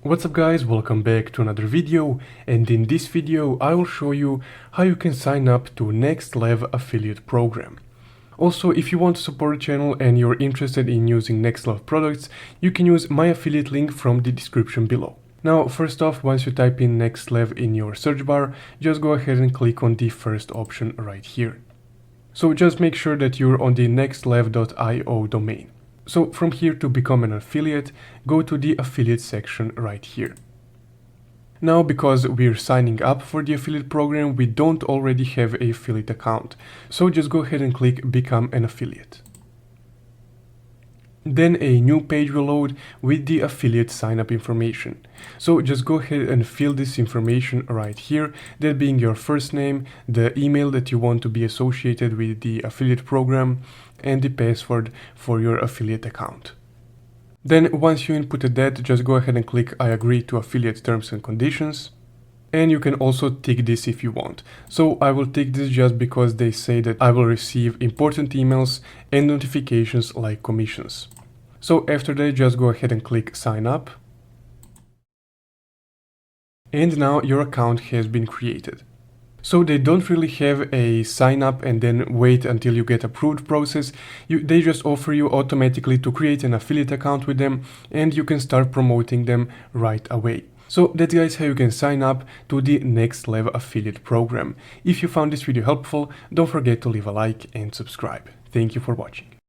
What's up guys, welcome back to another video, and in this video I will show you how you can sign up to NexLev affiliate program. Also, if you want to support the channel and you're interested in using NexLev products, you can use my affiliate link from the description below. Now, first off, once you type in NexLev in your search bar, just go ahead and click on the first option right here. So just make sure that you're on the nexlev.io domain. So from here, to become an affiliate, go to the affiliate section right here. Now, because we're signing up for the affiliate program, we don't already have an affiliate account. So just go ahead and click Become an Affiliate. Then a new page will load with the affiliate sign up information. So just go ahead and fill this information right here, that being your first name, the email that you want to be associated with the affiliate program, and the password for your affiliate account. Then once you inputted that, just go ahead and click I agree to affiliate terms and conditions. And you can also tick this if you want. So I will tick this just because they say that I will receive important emails and notifications like commissions. So after that, just go ahead and click sign up. And now your account has been created. So they don't really have a sign up and then wait until you get approved process. They just offer you automatically to create an affiliate account with them, and you can start promoting them right away. So that's guys how you can sign up to the NexLev affiliate program. If you found this video helpful, don't forget to leave a like and subscribe. Thank you for watching.